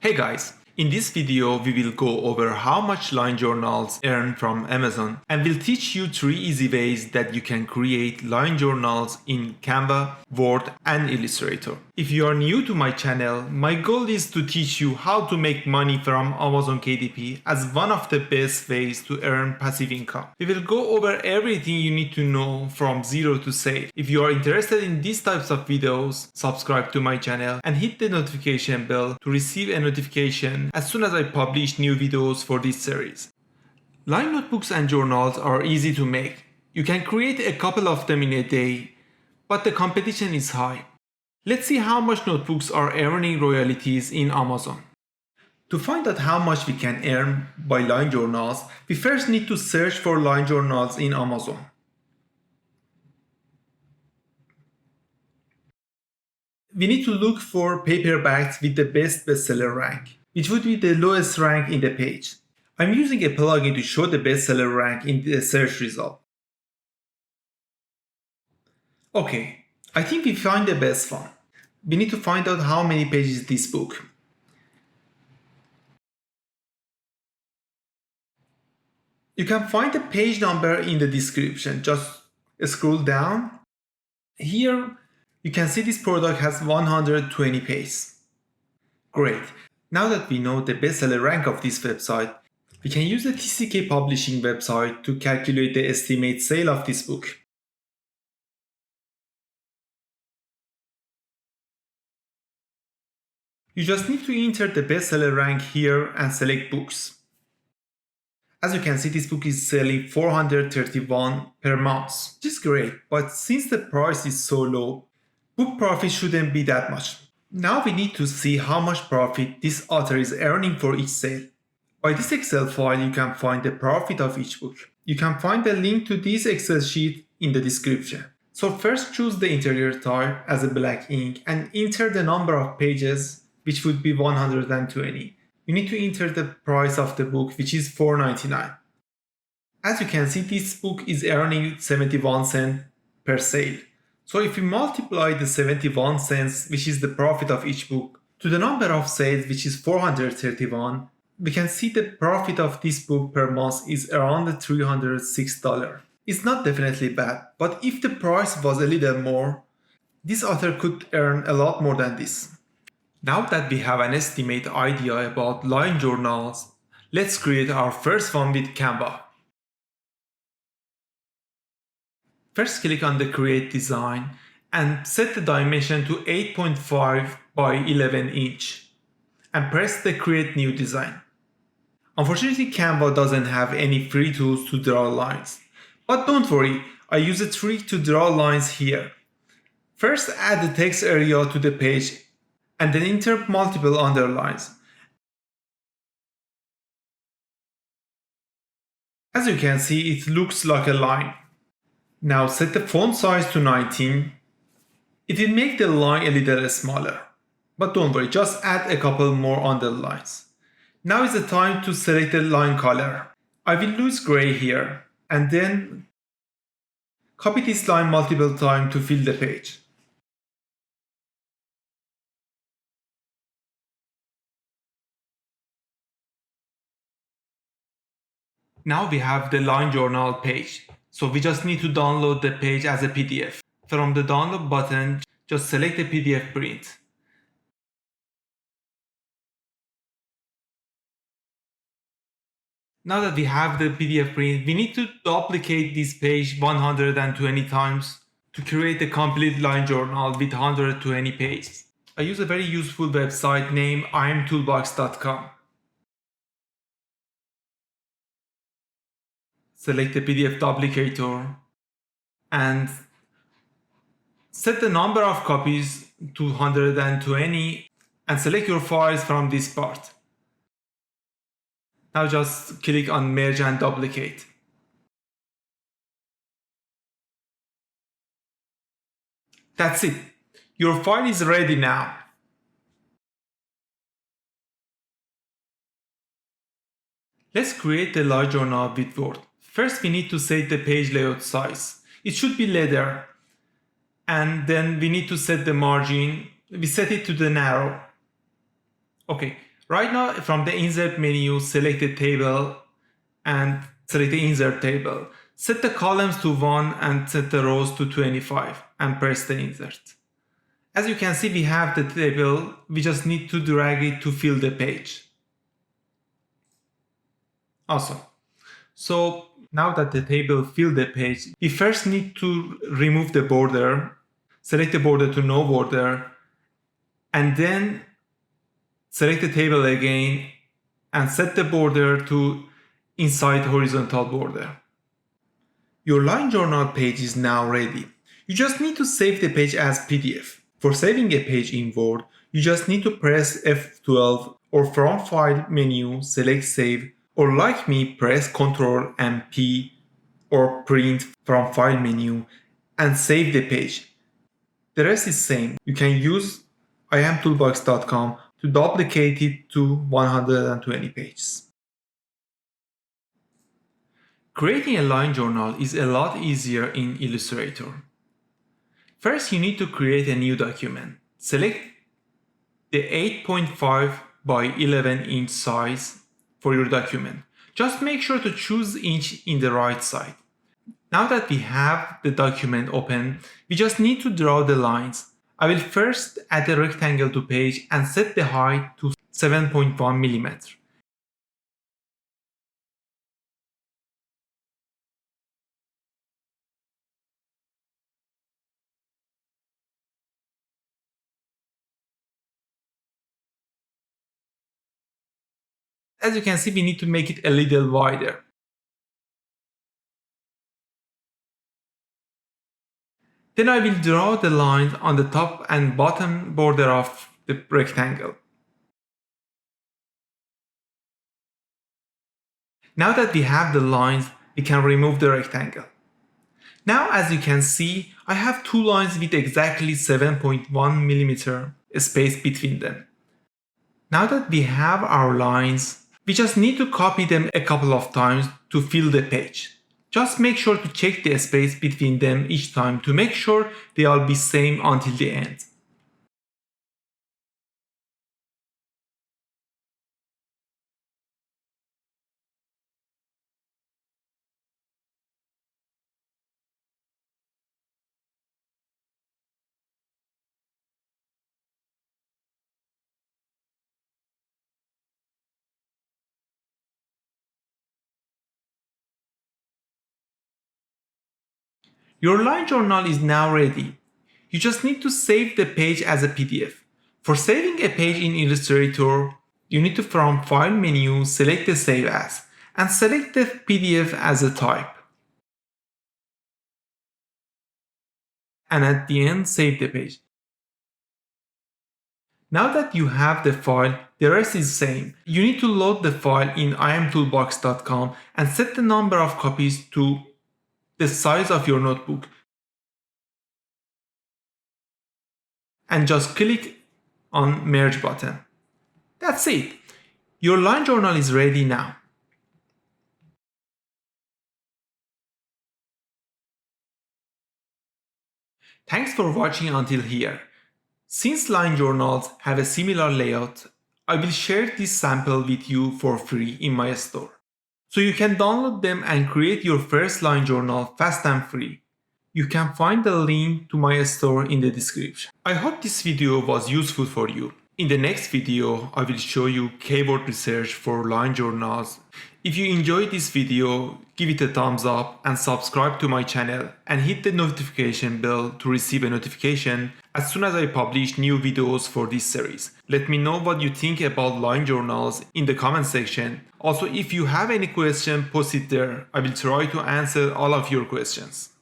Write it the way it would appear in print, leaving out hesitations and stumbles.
Hey guys, in this video we will go over how much line journals earn from Amazon and we'll teach you 3 easy ways that you can create line journals in Canva, Word and Illustrator. If you are new to my channel, my goal is to teach you how to make money from Amazon KDP as one of the best ways to earn passive income. We will go over everything you need to know from zero to sale. If you are interested in these types of videos, subscribe to my channel and hit the notification bell to receive a notification as soon as I publish new videos for this series. Line notebooks and journals are easy to make. You can create a couple of them in a day, but the competition is high. Let's see how much notebooks are earning royalties in Amazon. To find out how much we can earn by line journals, we first need to search for line journals in Amazon. We need to look for paperbacks with the best bestseller rank, which would be the lowest rank in the page. I'm using a plugin to show the bestseller rank in the search result. Okay, I think we find the best one. We need to find out how many pages this book. You can find the page number in the description. Just scroll down. Here you can see this product has 120 pages. Great. Now that we know the bestseller rank of this website, we can use the TCK publishing website to calculate the estimate sale of this book. You just need to enter the bestseller rank here and select books. As you can see, this book is selling $431 per month, which is great, but since the price is so low, book profit shouldn't be that much. Now we need to see how much profit this author is earning for each sale. By this Excel file, you can find the profit of each book. You can find the link to this Excel sheet in the description. So first choose the interior type as a black ink and enter the number of pages, which would be 120. You need to enter the price of the book, which is $4.99. As you can see, this book is earning 71 cents per sale. So if we multiply the 71 cents, which is the profit of each book, to the number of sales, which is 431, we can see the profit of this book per month is around $306. It's not definitely bad, but if the price was a little more, this author could earn a lot more than this. Now that we have an estimate idea about line journals, let's create our first one with Canva. First click on the Create Design and set the dimension to 8.5 by 11 inch and press the Create New Design. Unfortunately, Canva doesn't have any free tools to draw lines, but don't worry, I use a trick to draw lines here. First add the text area to the page and then insert multiple underlines. As you can see, it looks like a line. Now set the font size to 19. It will make the line a little smaller. But don't worry, just add a couple more underlines. Now is the time to select the line color. I will use gray here and then copy this line multiple times to fill the page. Now we have the line journal page, so we just need to download the page as a PDF. From the download button, just select the PDF print. Now that we have the PDF print, we need to duplicate this page 120 times to create a complete line journal with 120 pages. I use a very useful website named imtoolbox.com. Select the PDF duplicator and set the number of copies to 120 and select your files from this part. Now just click on Merge and Duplicate. That's it. Your file is ready now. Let's create the line journal with Word. First, we need to set the page layout size. It should be letter. And then we need to set the margin. We set it to the narrow. Okay, Right now, from the Insert menu, select the table and select the Insert table. Set the columns to 1 and set the rows to 25 and press the Insert. As you can see, we have the table. We just need to drag it to fill the page. Awesome. So now that the table filled the page, we first need to remove the border, select the border to no border, and then select the table again and set the border to inside horizontal border. Your line journal page is now ready. You just need to save the page as PDF. For saving a page in Word, you just need to press F12 or from File menu, select Save, or like me, press Ctrl and P or Print from File menu and save the page. The rest is same. You can use imtoolbox.com to duplicate it to 120 pages. Creating a line journal is a lot easier in Illustrator. First, you need to create a new document. Select the 8.5 by 11 inch size for your document. Just make sure to choose inch in the right side. Now that we have the document open, we just need to draw the lines. I will first add a rectangle to page and set the height to 7.1 mm. As you can see, we need to make it a little wider. Then I will draw the lines on the top and bottom border of the rectangle. Now that we have the lines, we can remove the rectangle. Now, as you can see, I have two lines with exactly 7.1 mm space between them. Now that we have our lines, we just need to copy them a couple of times to fill the page. Just make sure to check the space between them each time to make sure they all be same until the end. Your line journal is now ready. You just need to save the page as a PDF. For saving a page in Illustrator, you need to from File menu, select the Save As, and select the PDF as a type. And at the end, save the page. Now that you have the file, the rest is same. You need to load the file in imtoolbox.com and set the number of copies to the size of your notebook. And just click on Merge button. That's it. Your line journal is ready now. Thanks for watching until here. Since line journals have a similar layout, I will share this sample with you for free in my store. So you can download them and create your first line journal fast and free. You can find the link to my store in the description. I hope this video was useful for you. In the next video, I will show you keyword research for line journals. If you enjoyed this video, give it a thumbs up and subscribe to my channel and hit the notification bell to receive a notification as soon as I publish new videos for this series. Let me know what you think about line journals in the comment section. Also, if you have any question, post it there. I will try to answer all of your questions.